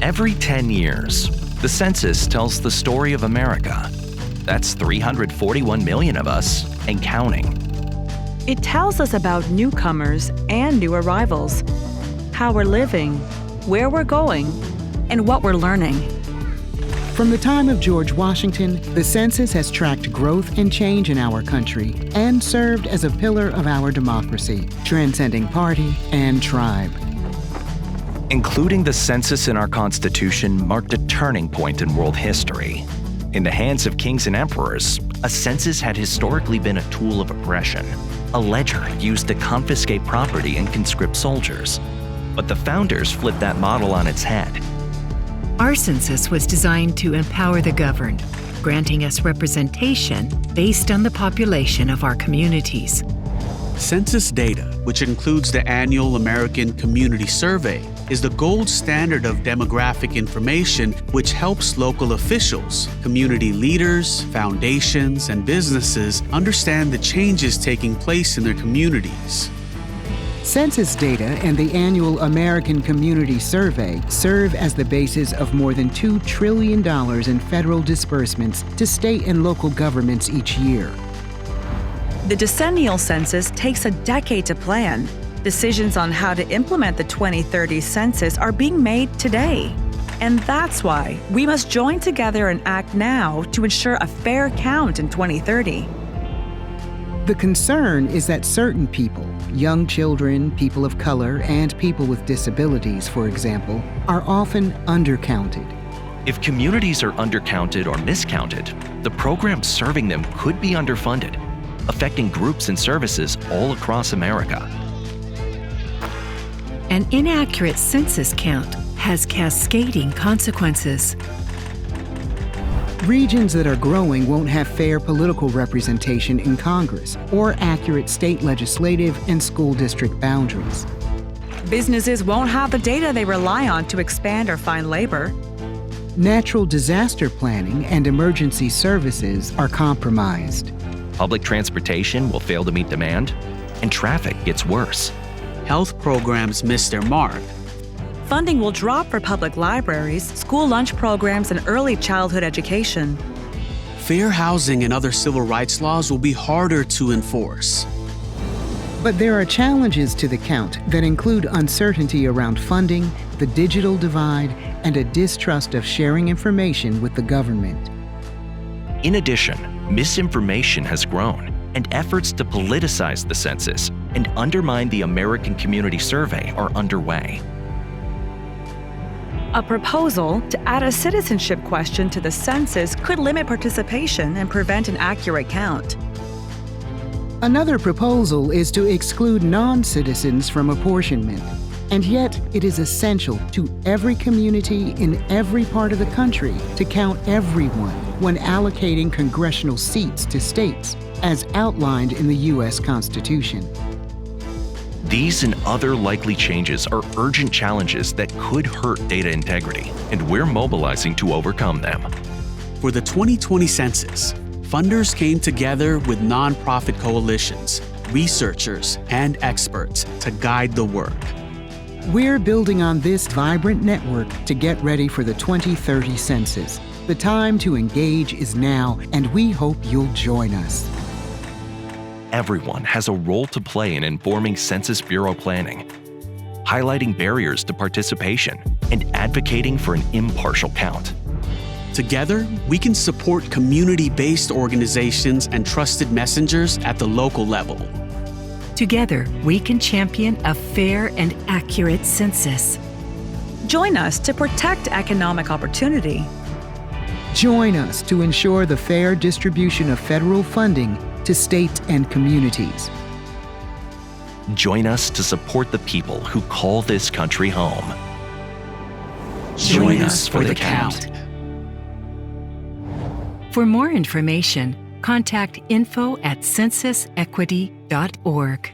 Every 10 years, the census tells the story of America. That's 341 million of us and counting. It tells us about newcomers and new arrivals, how we're living, where we're going, and what we're learning. From the time of George Washington, the census has tracked growth and change in our country and served as a pillar of our democracy, transcending party and tribe. Including the census in our Constitution marked a turning point in world history. In the hands of kings and emperors, a census had historically been a tool of oppression, a ledger used to confiscate property and conscript soldiers. But the founders flipped that model on its head. Our census was designed to empower the governed, granting us representation based on the population of our communities. Census data, which includes the annual American Community Survey, is the gold standard of demographic information which helps local officials, community leaders, foundations, and businesses understand the changes taking place in their communities. Census data and the annual American Community Survey serve as the basis of more than $2 trillion in federal disbursements to state and local governments each year. The decennial census takes a decade to plan. Decisions on how to implement the 2030 census are being made today. And that's why we must join together and act now to ensure a fair count in 2030. The concern is that certain people, young children, people of color, and people with disabilities, for example, are often undercounted. If communities are undercounted or miscounted, the programs serving them could be underfunded, affecting groups and services all across America. An inaccurate census count has cascading consequences. Regions that are growing won't have fair political representation in Congress or accurate state legislative and school district boundaries. Businesses won't have the data they rely on to expand or find labor. Natural disaster planning and emergency services are compromised. Public transportation will fail to meet demand, and traffic gets worse. Health programs miss their mark. Funding will drop for public libraries, school lunch programs, and early childhood education. Fair housing and other civil rights laws will be harder to enforce. But there are challenges to the count that include uncertainty around funding, the digital divide, and a distrust of sharing information with the government. In addition, misinformation has grown, and efforts to politicize the census and undermine the American Community Survey are underway. A proposal to add a citizenship question to the census could limit participation and prevent an accurate count. Another proposal is to exclude non-citizens from apportionment. And yet, it is essential to every community in every part of the country to count everyone when allocating congressional seats to states, as outlined in the U.S. Constitution. These and other likely changes are urgent challenges that could hurt data integrity, and we're mobilizing to overcome them. For the 2020 census, funders came together with nonprofit coalitions, researchers, and experts to guide the work. We're building on this vibrant network to get ready for the 2030 census. The time to engage is now, and we hope you'll join us. Everyone has a role to play in informing Census Bureau planning, highlighting barriers to participation, and advocating for an impartial count. Together, we can support community-based organizations and trusted messengers at the local level. Together, we can champion a fair and accurate census. Join us to protect economic opportunity. Join us to ensure the fair distribution of federal funding to states and communities. Join us to support the people who call this country home. Join us for the count. For more information, contact info@censusequity.org.